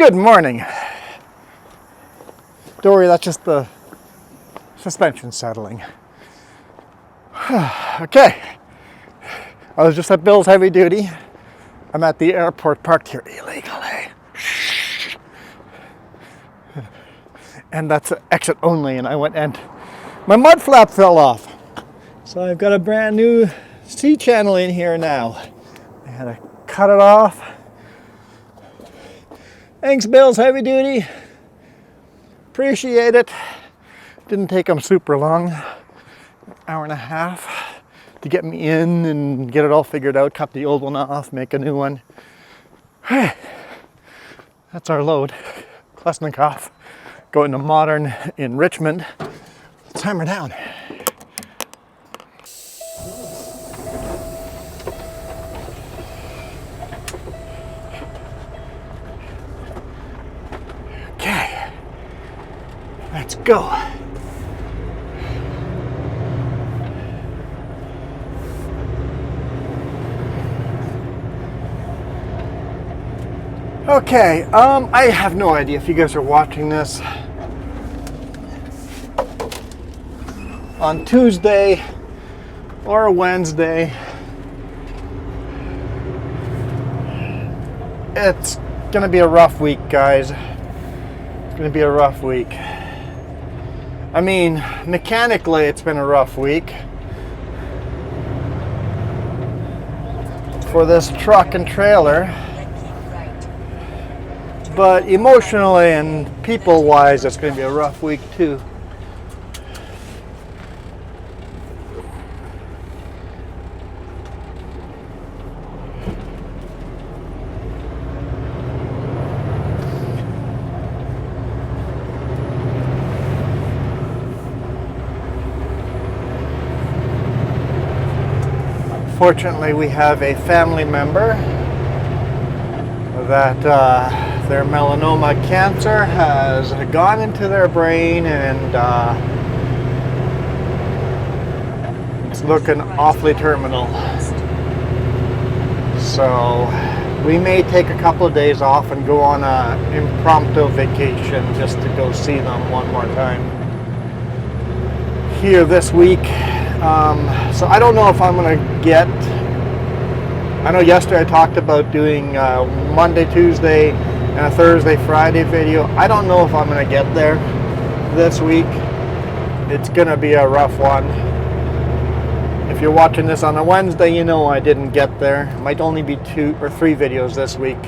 Good morning. Don't worry, that's just the suspension settling. Okay. I was just at Bill's Heavy Duty. I'm at the airport parked here illegally. And that's exit only, and I went and my mud flap fell off. So I've got a brand new C-channel in here now. I had to cut it off. Thanks, Bill's Heavy Duty. Appreciate it. Didn't take them super long, an hour and a half to get me in and get it all figured out, cut the old one off, make a new one. Hey, that's our load. Klesnikov, going to Modern in Richmond. Let's hammer down. Okay, let's go. Okay, I have no idea if you guys are watching this on Tuesday or Wednesday. It's gonna be a rough week, guys. It's gonna be a rough week. I mean, mechanically it's been a rough week for this truck and trailer. But emotionally and people-wise, it's going to be a rough week too. Fortunately, we have a family member that their melanoma cancer has gone into their brain, and it's looking awfully terminal. So we may take a couple of days off and go on an impromptu vacation just to go see them one more time here this week. So I don't know if I'm going to get... I know yesterday I talked about doing Monday, Tuesday, and a Thursday, Friday video. I don't know if I'm going to get there this week. It's going to be a rough one. If you're watching this on a Wednesday, you know I didn't get there. It might only be 2 or 3 videos this week.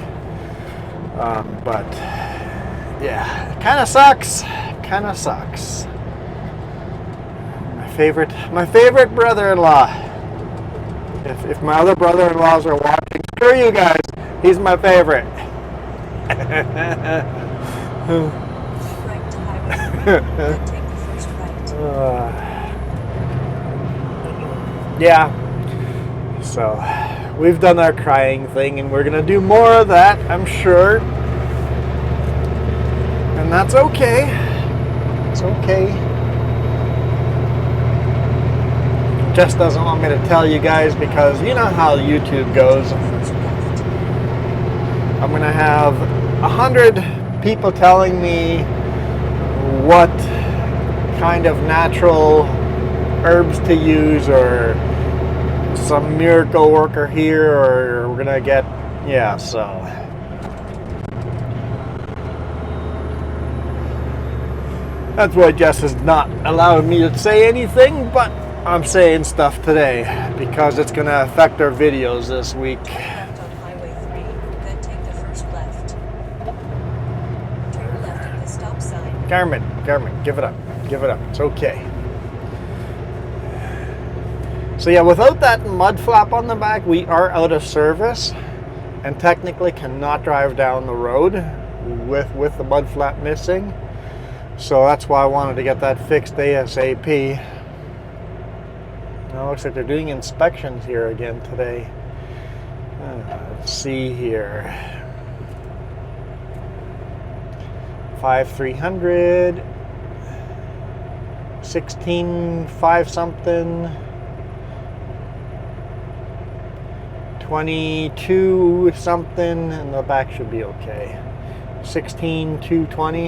But yeah, it kind of sucks. Kind of sucks. My favorite brother-in-law. If my other brother-in-laws are watching, screw you guys. He's my favorite. Yeah. So we've done our crying thing, and we're gonna do more of that, I'm sure. And that's okay. It's okay. Jess doesn't want me to tell you guys because you know how YouTube goes. I'm going to have 100 people telling me what kind of natural herbs to use, or some miracle worker here, or we're going to get, yeah, so. That's why Jess has not allowed me to say anything, but I'm saying stuff today because it's going to affect our videos this week. Carmen, give it up. Give it up. It's okay. So yeah, without that mud flap on the back, we are out of service and technically cannot drive down the road with the mud flap missing. So that's why I wanted to get that fixed ASAP. Now it looks like they're doing inspections here again today. Let's see here. 5300, 16.5 something, 22 something, and the back should be okay. 16,220.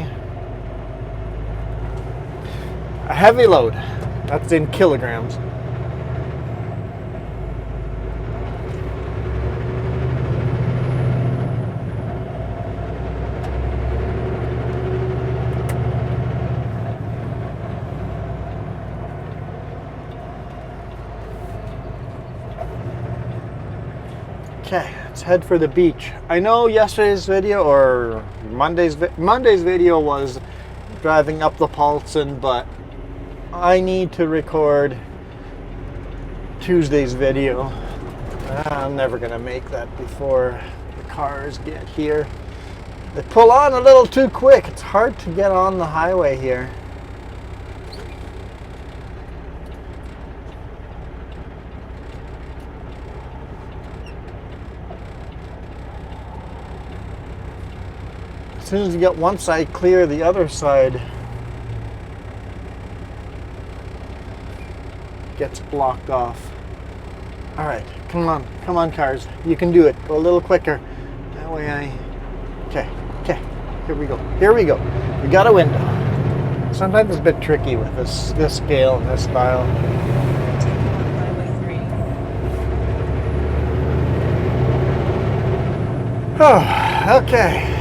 A heavy load. That's in kilograms. Okay, let's head for the beach. I know yesterday's video or Monday's video was driving up the Paulson, but I need to record Tuesday's video. I'm never gonna make that before the cars get here. They pull on a little too quick. It's hard to get on the highway here. As soon as you get one side clear, the other side gets blocked off. All right, come on cars. You can do it. Go a little quicker. That way okay, here we go. We got a window. Sometimes it's a bit tricky with this scale and this style. Oh, okay.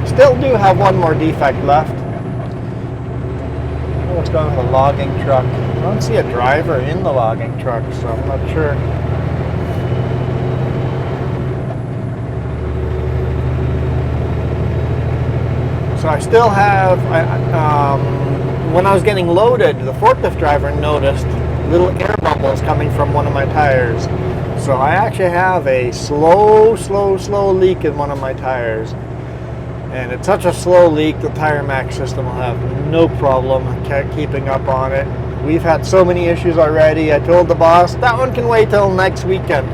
Still do have one more defect left. What's going on with the logging truck? I don't see a driver in the logging truck, so I'm not sure. So I still have, when I was getting loaded, the forklift driver noticed little air bubbles coming from one of my tires. So I actually have a slow leak in one of my tires. And it's such a slow leak, the Tire Max system will have no problem keeping up on it. We've had so many issues already. I told the boss, that one can wait till next weekend,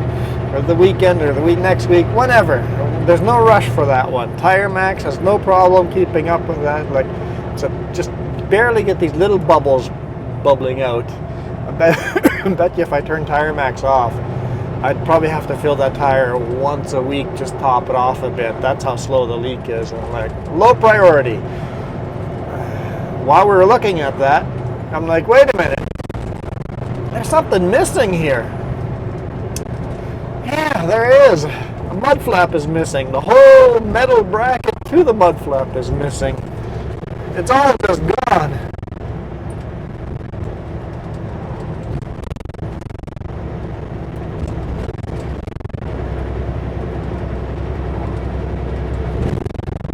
or the weekend, or the week next week, whenever. There's no rush for that one. Tire Max has no problem keeping up with that. Like, so just barely get these little bubbles bubbling out. I bet you if I turn Tire Max off, I'd probably have to fill that tire once a week, just top it off a bit. That's how slow the leak is. And I'm like, low priority. While we were looking at that, I'm like, wait a minute. There's something missing here. Yeah, there is. The mud flap is missing. The whole metal bracket to the mud flap is missing. It's all just gone.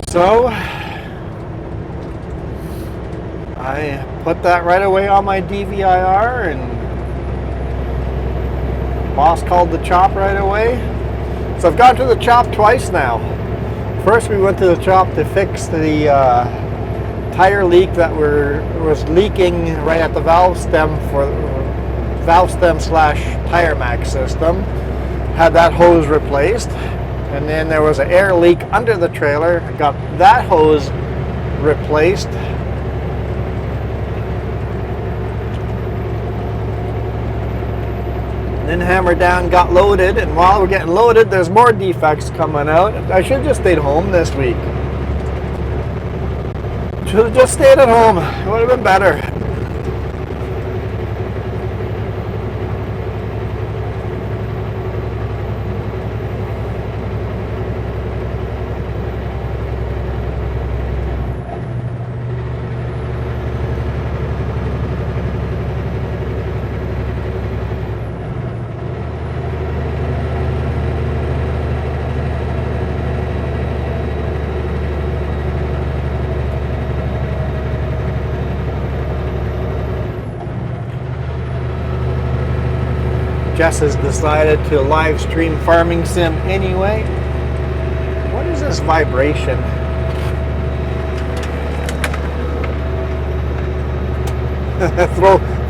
So I put that right away on my DVIR, and boss called the shop right away. So I've gone to the shop twice now. First we went to the shop to fix the tire leak that was leaking right at the valve stem slash Tire Max system. Had that hose replaced. And then there was an air leak under the trailer. I got that hose replaced. And then hammered down, got loaded. And while we're getting loaded, there's more defects coming out. I should have just stayed home this week. Should have just stayed at home. It would have been better. Jess has decided to live stream Farming Sim anyway. What is this vibration?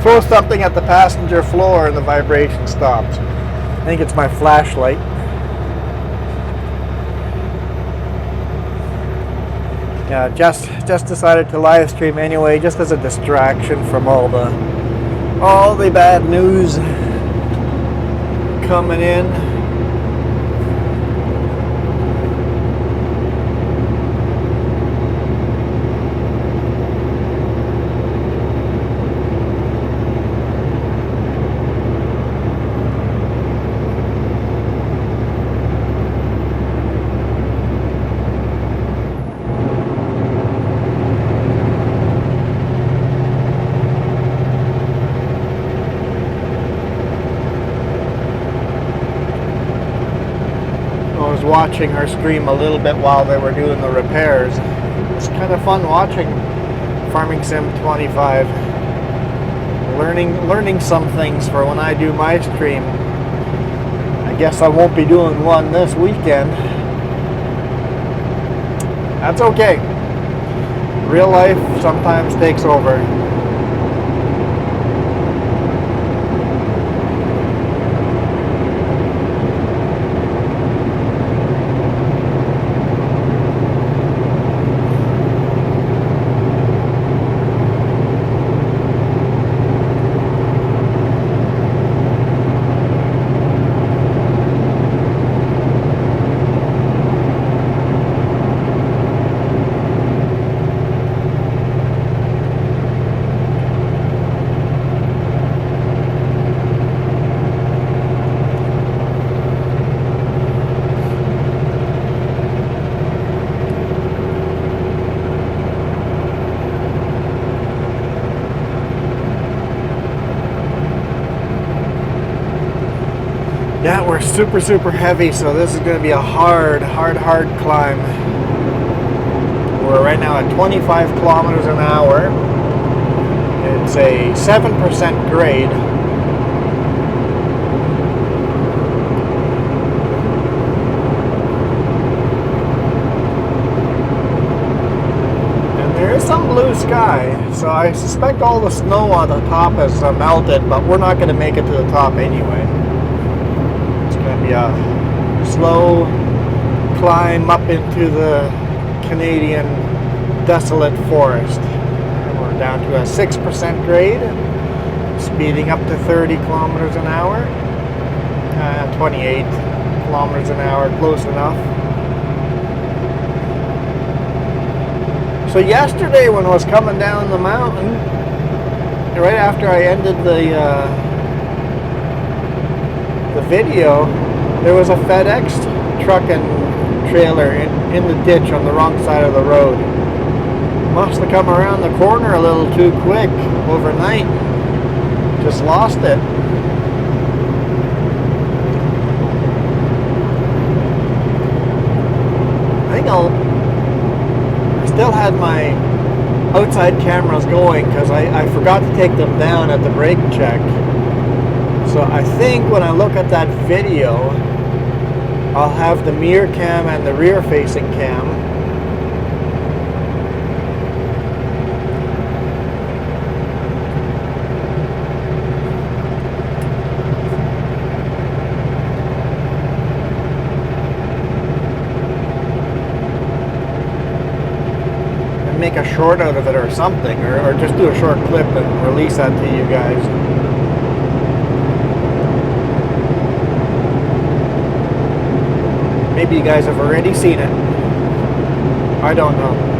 Throw something at the passenger floor and the vibration stops. I think it's my flashlight. Yeah, Jess decided to live stream anyway, just as a distraction from all the bad news coming in. was watching her stream a little bit while they were doing the repairs. It's kind of fun watching Farming Sim 25. Learning some things for when I do my stream. I guess I won't be doing one this weekend. That's okay. Real life sometimes takes over. Yeah, we're super heavy, so this is going to be a hard climb. We're right now at 25 kilometers an hour. It's a 7% grade. And there is some blue sky, so I suspect all the snow on the top has melted, but we're not going to make it to the top anyway. Going to be a slow climb up into the Canadian desolate forest. We're down to a 6% grade, speeding up to 30 kilometers an hour, 28 kilometers an hour, close enough. So yesterday when I was coming down the mountain, right after I ended the video, there was a FedEx truck and trailer in the ditch on the wrong side of the road. Must have come around the corner a little too quick overnight. Just lost it. I still had my outside cameras going because I forgot to take them down at the brake check. So I think when I look at that video, I'll have the mirror cam and the rear facing cam. And make a short out of it or something, or just do a short clip and release that to you guys. Maybe you guys have already seen it. I don't know.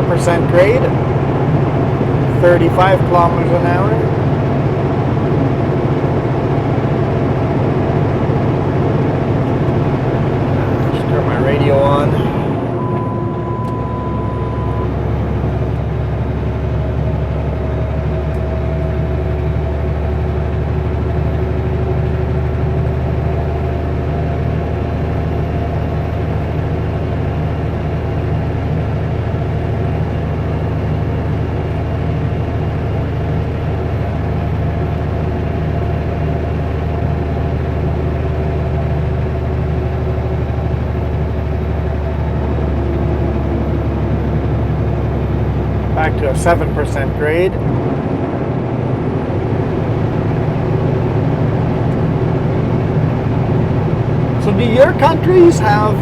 Percent grade, 35 kilometers an hour. Just turn my radio on. back to a 7% grade. So do your countries have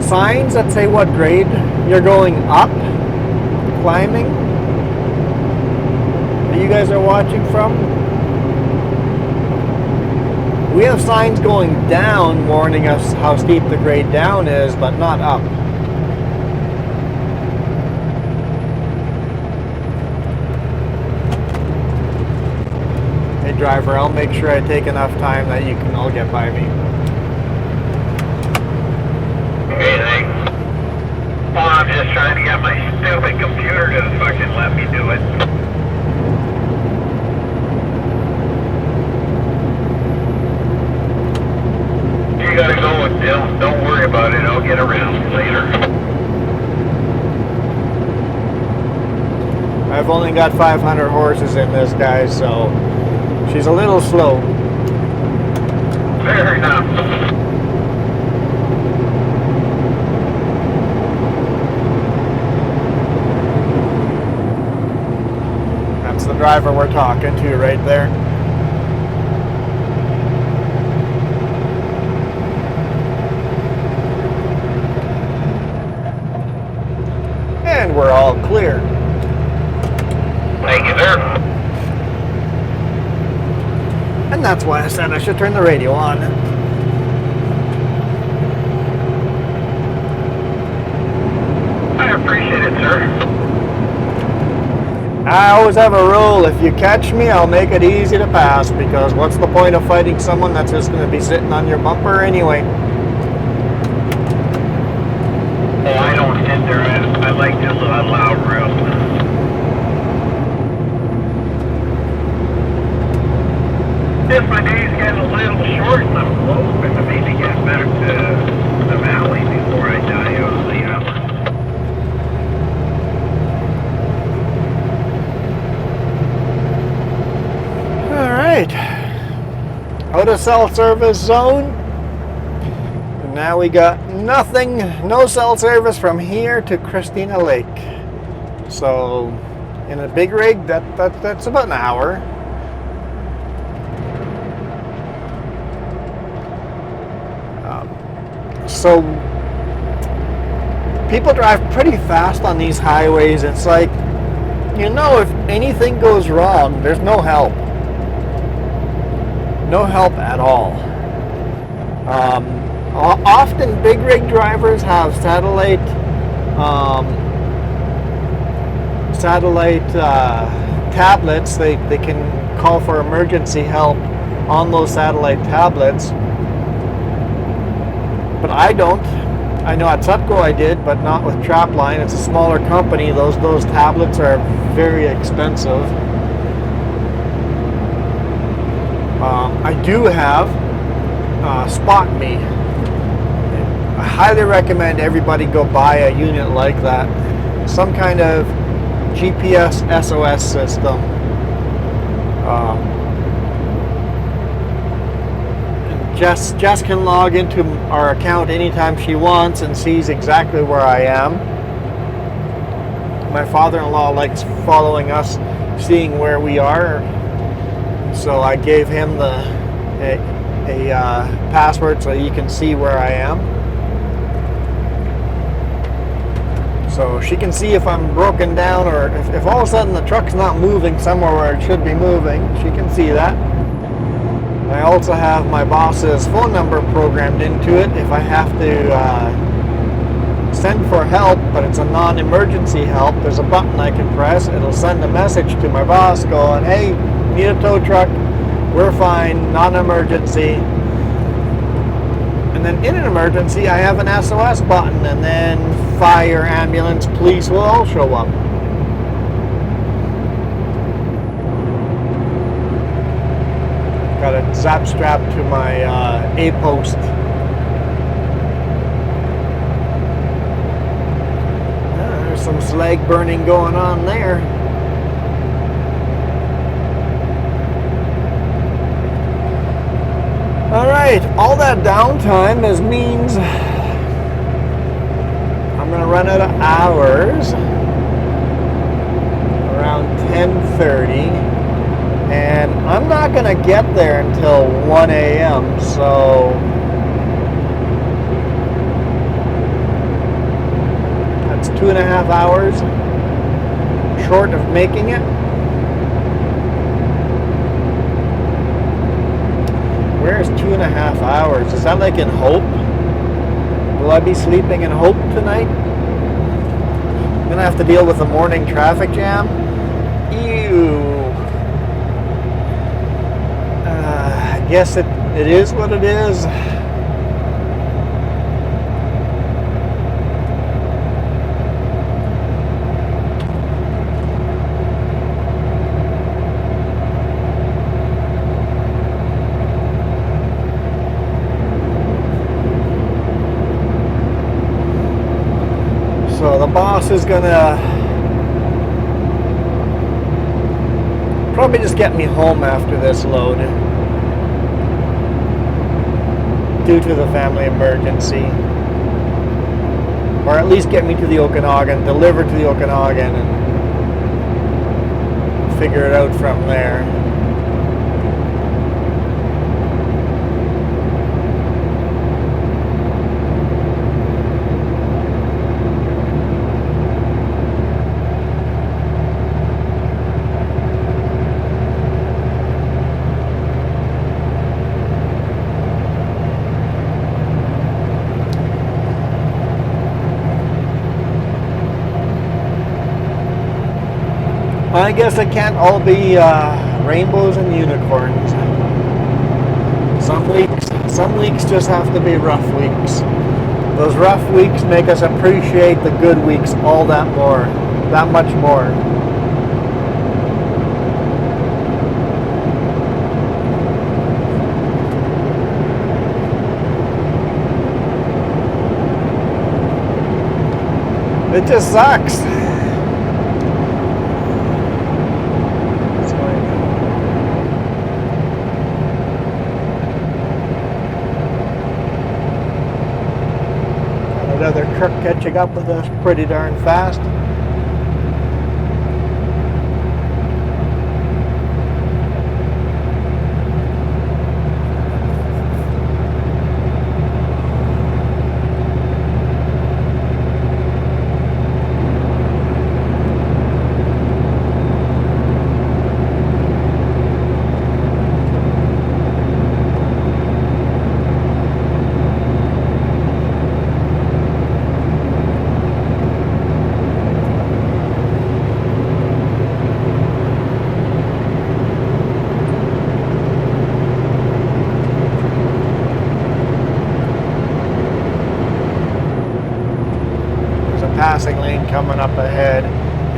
signs that say what grade you're going up, climbing, that you guys are watching from? We have signs going down warning us how steep the grade down is, but not up. Hey driver, I'll make sure I take enough time that you can all get by me. Okay, thanks. Well, I'm just trying to get my stupid computer to fucking let me do it. You gotta go with Bill. Don't worry about it. I'll get around later. I've only got 500 horses in this, guys, so she's a little slow. Fair enough. That's the driver we're talking to right there. And we're all clear. Thank you, sir. And that's why I said I should turn the radio on. I appreciate it, sir. I always have a rule, if you catch me, I'll make it easy to pass, because what's the point of fighting someone that's just going to be sitting on your bumper anyway? Oh, I don't hinder it. I like to allow room. If my day's getting a little short and I'm hoping to maybe get back to the valley before I die out of the hour. Alright. Out of cell service zone. And now we got nothing, no cell service from here to Christina Lake. So in a big rig, that's about an hour. So people drive pretty fast on these highways. It's like, you know, if anything goes wrong, there's no help. No help at all. Often big rig drivers have satellite tablets. They can call for emergency help on those satellite tablets. But I don't. I know at Supco I did, but not with Trapline. It's a smaller company. Those tablets are very expensive. I do have Spot Me. I highly recommend everybody go buy a unit like that. Some kind of GPS SOS system. Jess can log into our account anytime she wants and sees exactly where I am. My father-in-law likes following us, seeing where we are. So I gave him a password so he can see where I am. So she can see if I'm broken down, or if all of a sudden the truck's not moving somewhere where it should be moving, she can see that. I also have my boss's phone number programmed into it. If I have to send for help, but it's a non-emergency help, there's a button I can press. It'll send a message to my boss going, hey, need a tow truck, we're fine, non-emergency. And then in an emergency, I have an SOS button, and then fire, ambulance, police will all show up. Got a zap strap to my A-post. There's some slag burning going on there. Alright, all that downtime means I'm going to run out of hours. 3:30, and I'm not going to get there until 1 a.m. So that's 2.5 hours short of making it. Where's 2.5 hours? Is that like in Hope? Will I be sleeping in Hope tonight? I'm gonna have to deal with the morning traffic jam. Ew. I guess it is what it is. So the boss is gonna probably just get me home after this load due to the family emergency, or at least get me to the Okanagan, deliver to the Okanagan, and figure it out from there. I guess it can't all be rainbows and unicorns. Some weeks just have to be rough weeks. Those rough weeks make us appreciate the good weeks all that much more. It just sucks. Another truck catching up with us pretty darn fast. Passing lane coming up ahead.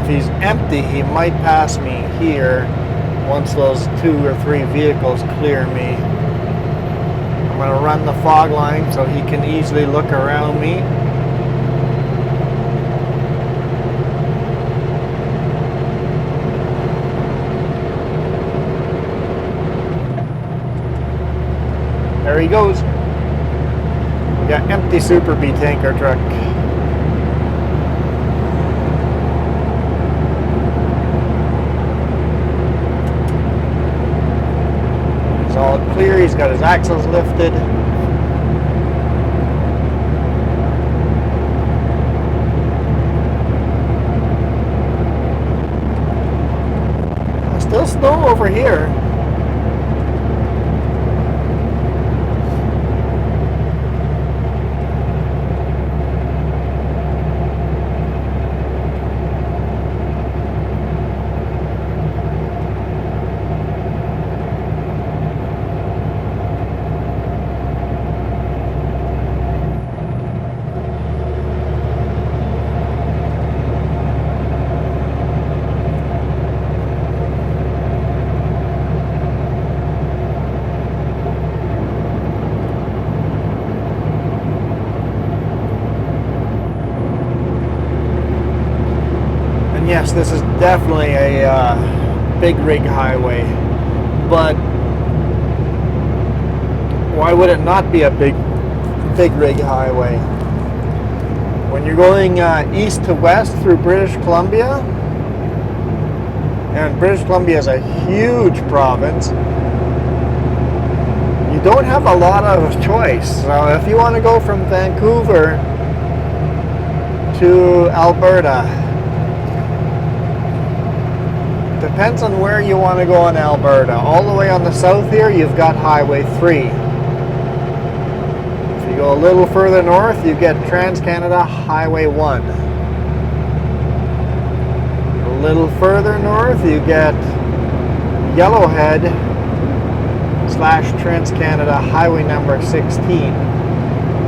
If he's empty, he might pass me here once those 2 or 3 vehicles clear me. I'm going to run the fog line so he can easily look around me. There he goes. We got empty Super B tanker truck. All clear, he's got his axles lifted. Still snow over here. Yes, this is definitely a big rig highway, but why would it not be a big rig highway? When you're going east to west through British Columbia And British Columbia is a huge province. You don't have a lot of choice. So if you want to go from Vancouver to Alberta, depends on where you want to go in Alberta. All the way on the south here, you've got Highway 3. If you go a little further north, you get Trans-Canada Highway 1. A little further north, you get Yellowhead / Trans-Canada Highway number 16.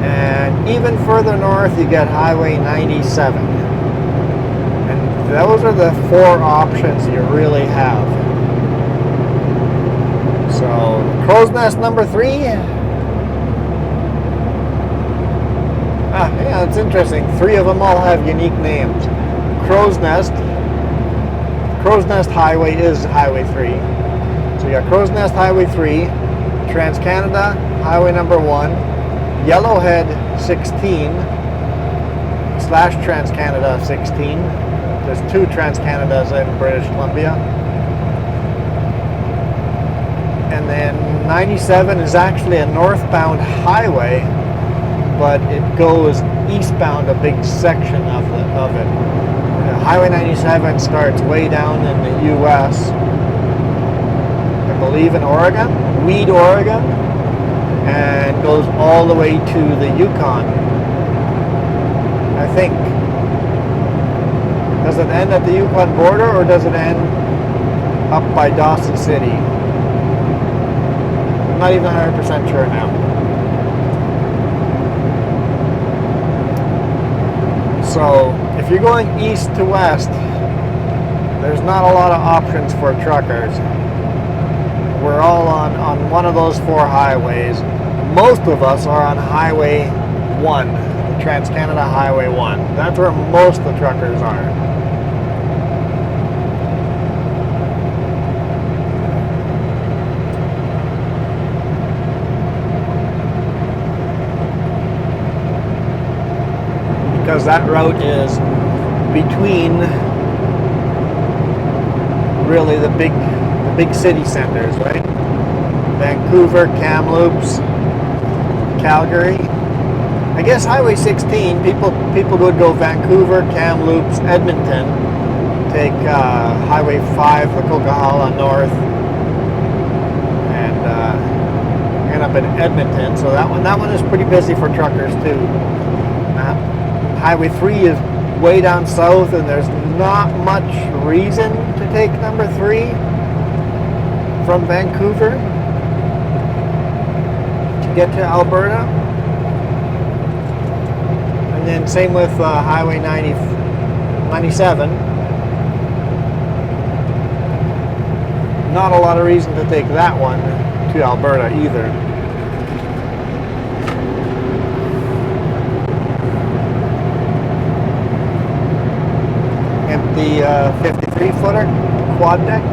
And even further north, you get Highway 97. Those are the 4 options you really have. So, Crow's Nest number 3. Yeah, it's interesting. 3 of them all have unique names. Crow's Nest Highway is Highway 3. So you got Crow's Nest Highway 3, Trans-Canada Highway number 1, Yellowhead 16 / Trans-Canada 16. There's 2 Trans-Canadas in British Columbia. And then 97 is actually a northbound highway, but it goes eastbound a big section of it. Highway 97 starts way down in the U.S., I believe in Oregon, Weed, Oregon, and goes all the way to the Yukon, I think. Does it end at the Yukon border, or does it end up by Dawson City? I'm not even 100% sure now. So, if you're going east to west, there's not a lot of options for truckers. We're all on one of those 4 highways. Most of us are on Highway 1, Trans-Canada Highway 1. That's where most of the truckers are. Because that route is between really the big city centers, right? Vancouver, Kamloops, Calgary. I guess Highway 16, people would go Vancouver, Kamloops, Edmonton, take Highway 5, the Coquihalla North, and end up in Edmonton. So that one is pretty busy for truckers too. Highway 3 is way down south, and there's not much reason to take number 3 from Vancouver to get to Alberta. And then same with Highway 97. Not a lot of reason to take that one to Alberta either. The 53-footer quad deck.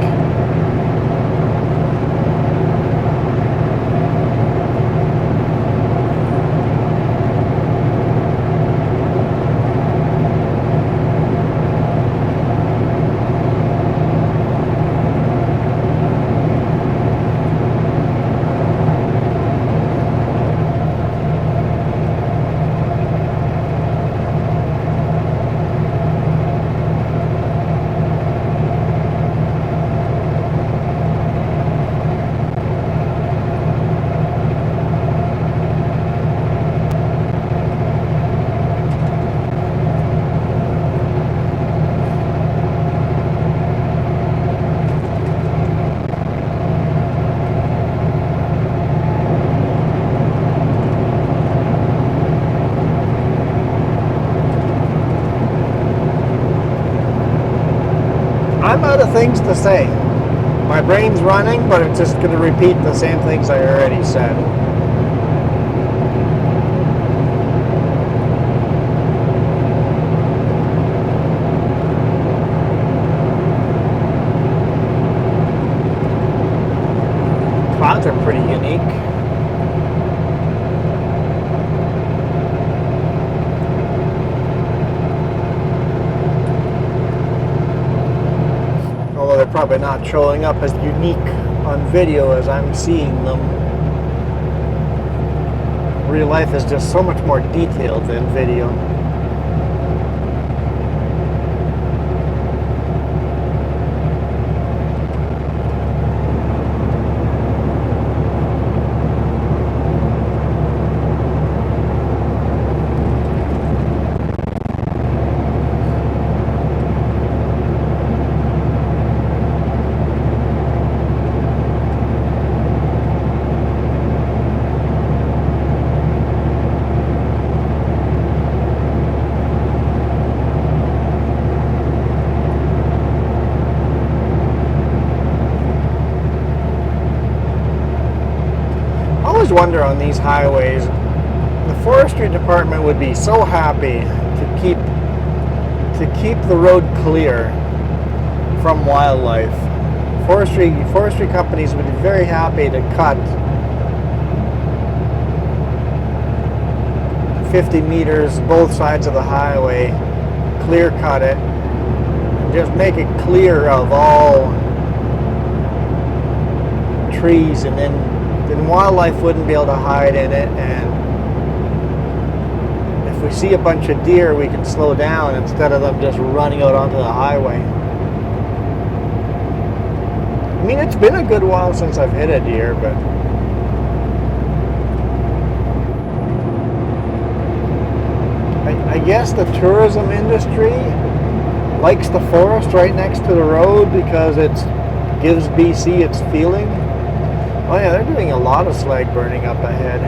I'm out of things to say. My brain's running, but it's just going to repeat the same things I already said. Clouds are pretty unique. probably not showing up as unique on video as I'm seeing them. Real life is just so much more detailed than video. I always wonder on these highways, the forestry department would be so happy to keep the road clear from wildlife. Forestry companies would be very happy to cut 50 meters both sides of the highway, clear cut it, just make it clear of all trees, and then wildlife wouldn't be able to hide in it. And if we see a bunch of deer, we can slow down instead of them just running out onto the highway. I mean, it's been a good while since I've hit a deer, but I guess the tourism industry likes the forest right next to the road because it gives BC its feeling. Oh yeah, they're doing a lot of slag burning up ahead.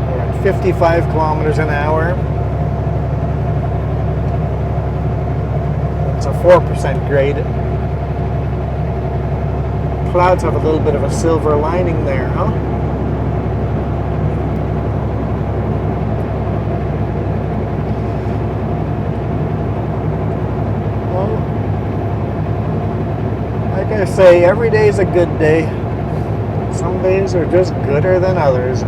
We're at 55 kilometers an hour. It's a 4% grade. Clouds have a little bit of a silver lining there, huh? I say every day is a good day. Some days are just gooder than others.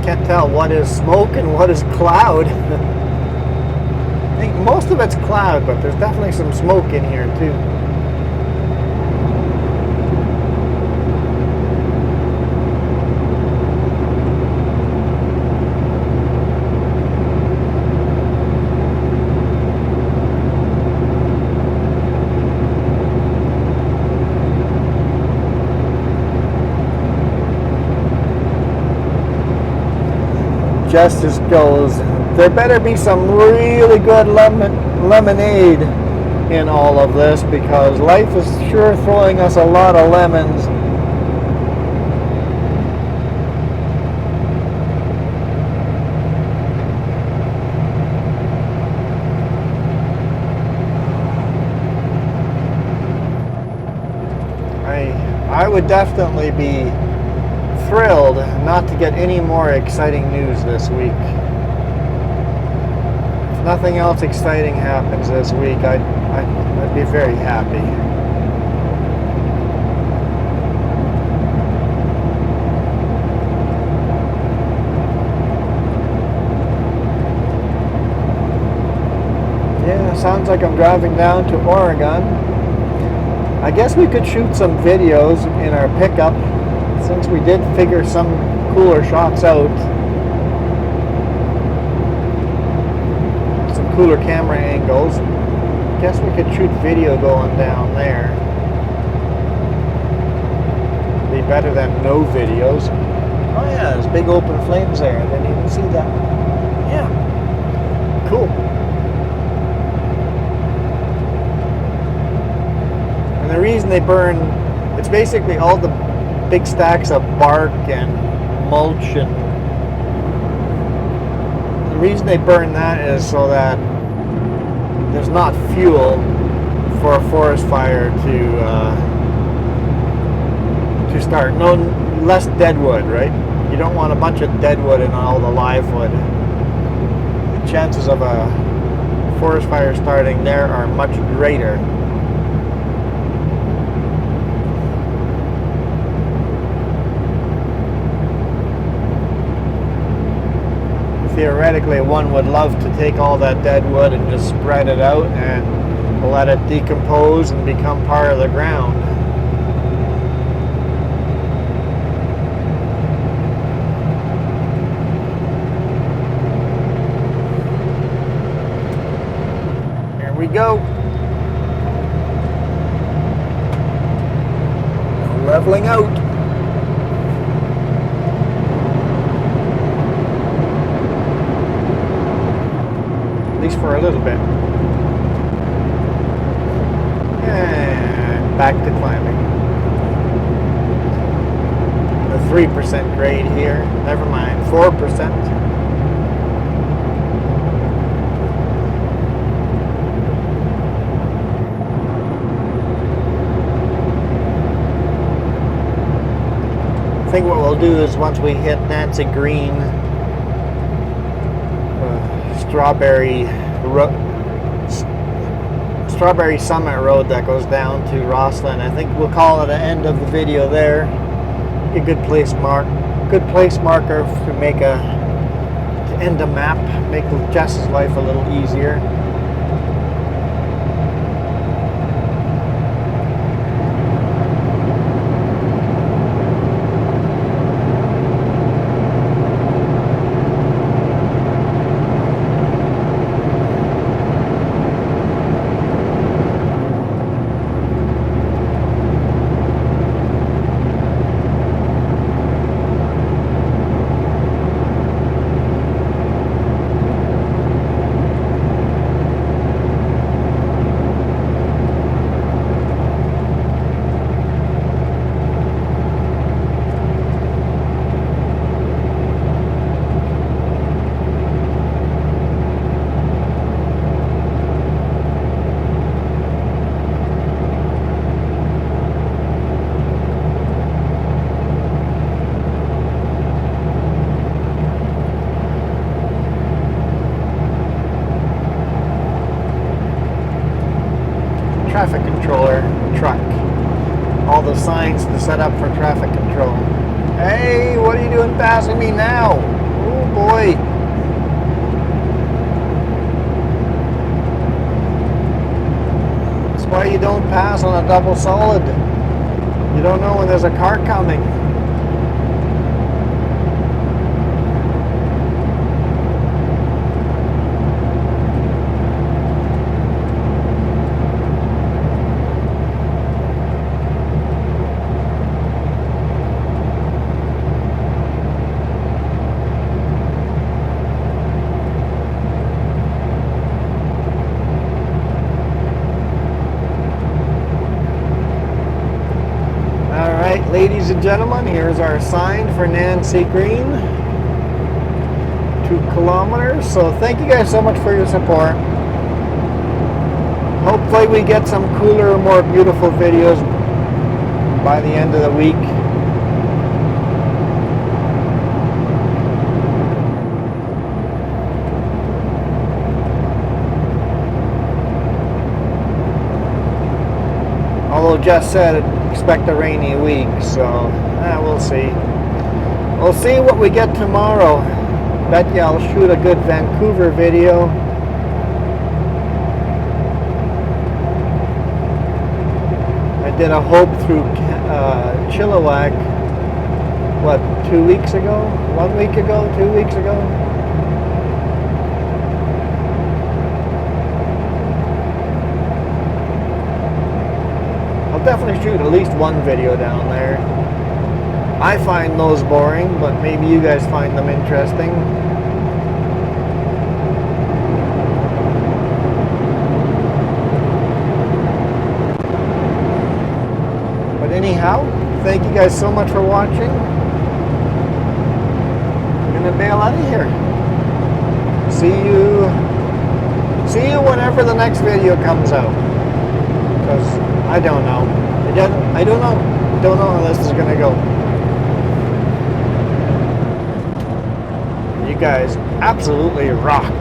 Can't tell what is smoke and what is cloud. I think most of it's cloud, but there's definitely some smoke in here too. Justice goes, there better be some really good lemonade in all of this, because life is sure throwing us a lot of lemons. I would definitely be thrilled not to get any more exciting news this week. If nothing else exciting happens this week, I'd be very happy. Yeah, sounds like I'm driving down to Oregon. I guess we could shoot some videos in our pickup, since we did figure some cooler shots out. Some cooler camera angles. Guess we could shoot video going down there. Be better than no videos. Oh yeah, there's big open flames there. I didn't even see that. Yeah. Cool. And the reason they burn, it's basically all the big stacks of bark and mulch, and The reason they burn that is so that there's not fuel for a forest fire to start. No, less dead wood, right? You don't want a bunch of dead wood and all the live wood. The chances of a forest fire starting there are much greater. Theoretically, one would love to take all that dead wood and just spread it out and let it decompose and become part of the ground. Here we go. Leveling out. At least for a little bit. And back to climbing. The 3% grade here. Never mind, 4%. I think what we'll do is once we hit Nancy Green, Strawberry Summit Road that goes down to Roslyn. I think we'll call it the end of the video there. A good place marker to end a map, make Jess's life a little easier. Traffic controller truck. All the signs to set up for traffic control. Hey, what are you doing passing me now? Oh boy. That's why you don't pass on a double solid. You don't know when there's a car coming. Ladies and gentlemen, here's our sign for Nancy Green. 2 kilometers. So thank you guys so much for your support. Hopefully we get some cooler, more beautiful videos by the end of the week. Although Jess said expect a rainy week, so we'll see. We'll see what we get tomorrow. Bet you I'll shoot a good Vancouver video. I did a Hope through Chilliwack, what, 2 weeks ago? 1 week ago? 2 weeks ago? Definitely shoot at least one video down there. I find those boring, but maybe you guys find them interesting. But anyhow, thank you guys so much for watching. I'm gonna bail out of here. see you whenever the next video comes out. Because I don't know. I don't know how this is gonna go. You guys absolutely rock.